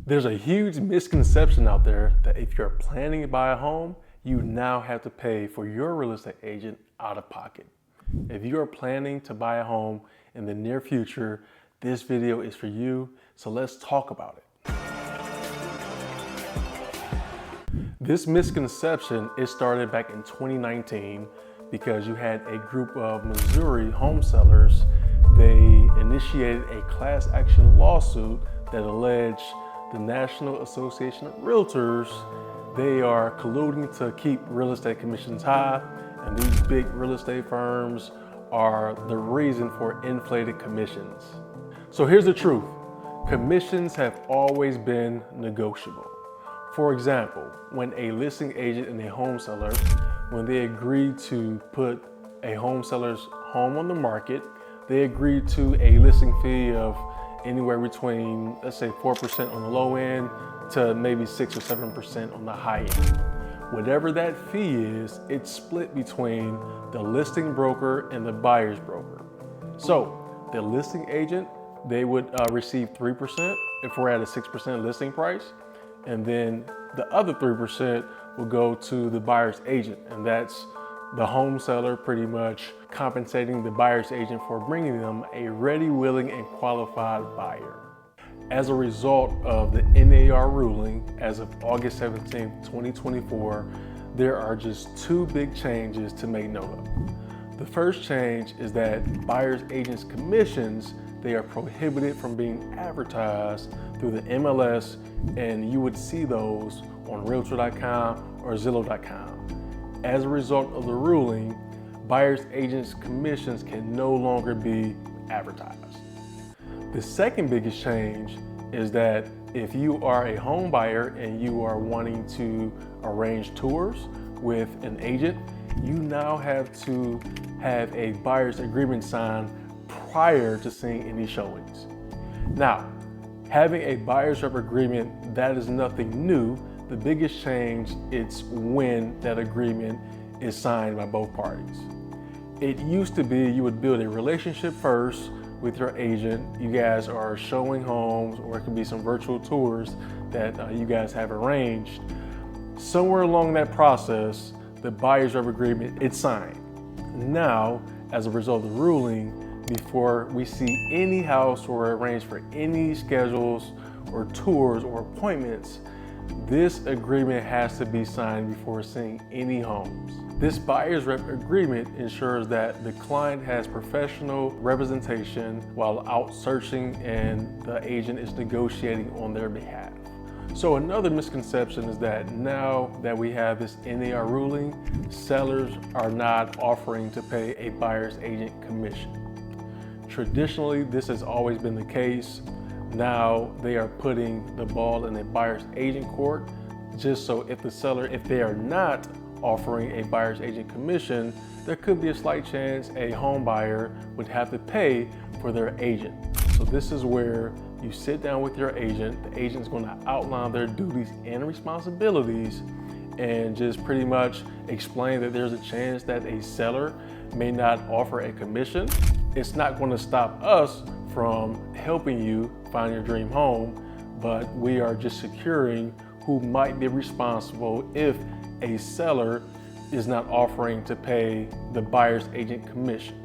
There's a huge misconception out there that if you're planning to buy a home, you now have to pay for your real estate agent out of pocket. If you are planning to buy a home in the near future, this video is for you, so let's talk about it. This misconception, it started back in 2019 because you had a group of Missouri home sellers. They initiated a class action lawsuit that alleged the National Association of Realtors, they are colluding to keep real estate commissions high, and these big real estate firms are the reason for inflated commissions. So here's the truth. Commissions have always been negotiable. For example, when a listing agent and a home seller, when they agreed to put a home seller's home on the market, they agreed to a listing fee of anywhere between, let's say 4% on the low end to maybe 6 or 7% on the high end. Whatever that fee is, it's split between the listing broker and the buyer's broker. So the listing agent, they would receive 3% if we're at a 6% listing price. And then the other 3% will go to the buyer's agent. And that's the home seller pretty much compensating the buyer's agent for bringing them a ready, willing, and qualified buyer. As a result of the NAR ruling, as of August 17, 2024, there are just two big changes to make note of. The first change is that buyer's agents' commissions, they are prohibited from being advertised through the MLS, and you would see those on Realtor.com or Zillow.com. As a result of the ruling, buyer's agents' commissions can no longer be advertised. The second biggest change is that if you are a home buyer and you are wanting to arrange tours with an agent, you now have to have a buyer's agreement signed prior to seeing any showings. Now, having a buyer's rep agreement, that is nothing new. The biggest change is when that agreement is signed by both parties. It used to be you would build a relationship first with your agent. You guys are showing homes, or it could be some virtual tours that you guys have arranged. Somewhere along that process, the buyer's rep agreement, it's signed. Now, as a result of the ruling, before we see any house or arrange for any schedules or tours or appointments, this agreement has to be signed before seeing any homes. This buyer's rep agreement ensures that the client has professional representation while out searching and the agent is negotiating on their behalf. So another misconception is that now that we have this NAR ruling, sellers are not offering to pay a buyer's agent commission. Traditionally, this has always been the case. Now they are putting the ball in a buyer's agent court, just so if the seller, if they are not offering a buyer's agent commission, there could be a slight chance a home buyer would have to pay for their agent. So this is where you sit down with your agent. The agent is going to outline their duties and responsibilities and just pretty much explain that there's a chance that a seller may not offer a commission. It's not going to stop us from helping you find your dream home, but we are just securing who might be responsible if a seller is not offering to pay the buyer's agent commission.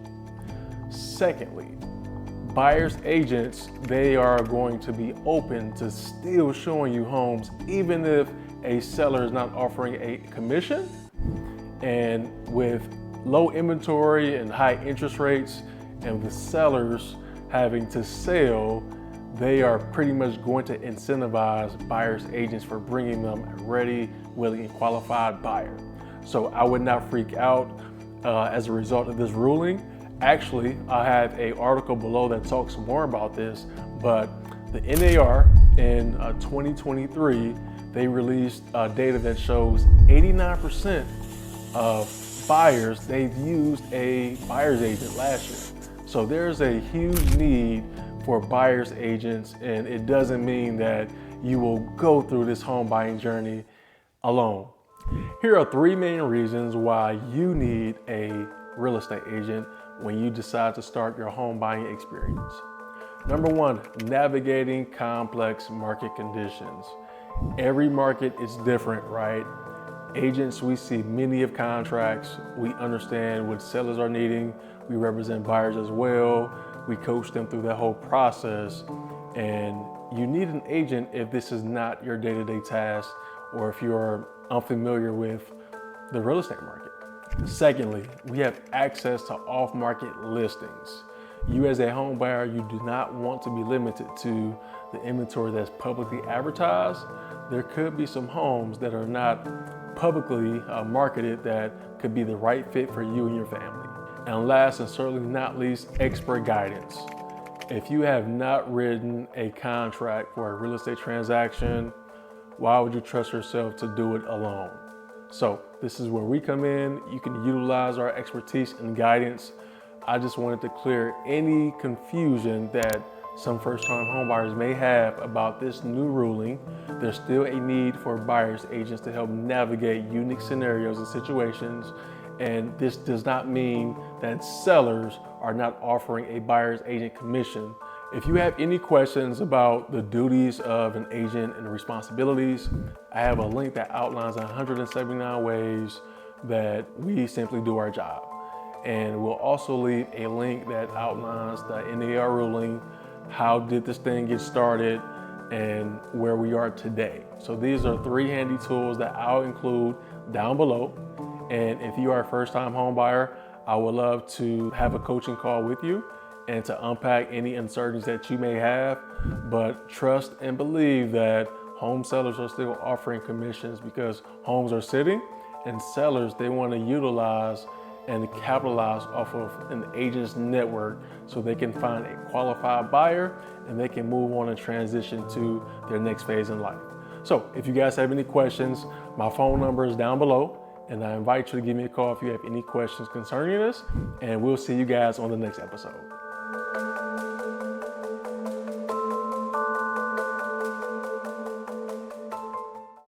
Secondly, buyer's agents, they are going to be open to still showing you homes even if a seller is not offering a commission. And with low inventory and high interest rates and the sellers having to sell, they are pretty much going to incentivize buyer's agents for bringing them a ready, willing, and qualified buyer. So I would not freak out as a result of this ruling. Actually, I have an article below that talks more about this, but the NAR in 2023, they released data that shows 89% of buyers, they've used a buyer's agent last year. So there's a huge need for buyer's agents, and it doesn't mean that you will go through this home buying journey alone. Here are three main reasons why you need a real estate agent when you decide to start your home buying experience. Number one, navigating complex market conditions. Every market is different, right? Agents, we see many of contracts. We understand what sellers are needing. We represent buyers as well. We coach them through that whole process. And you need an agent if this is not your day-to-day task or if you're unfamiliar with the real estate market. Secondly, we have access to off-market listings. You as a home buyer, you do not want to be limited to the inventory that's publicly advertised. There could be some homes that are not publicly marketed that could be the right fit for you and your family. And last and certainly not least, expert guidance. If you have not written a contract for a real estate transaction, why would you trust yourself to do it alone? So this is where we come in. You can utilize our expertise and guidance. I just wanted to clear any confusion that some first-time homebuyers may have about this new ruling. There's still a need for buyer's agents to help navigate unique scenarios and situations. And this does not mean that sellers are not offering a buyer's agent commission. If you have any questions about the duties of an agent and the responsibilities, I have a link that outlines 179 ways that we simply do our job. And we'll also leave a link that outlines the NAR ruling, how did this thing get started, and where we are today. So these are 3 handy tools that I'll include down below. And if you are a first-time home buyer, I would love to have a coaching call with you and to unpack any uncertainties that you may have. But trust and believe that home sellers are still offering commissions because homes are sitting, and sellers, they want to utilize and capitalize off of an agent's network so they can find a qualified buyer and they can move on and transition to their next phase in life. So if you guys have any questions, my phone number is down below, and I invite you to give me a call if you have any questions concerning this, and we'll see you guys on the next episode.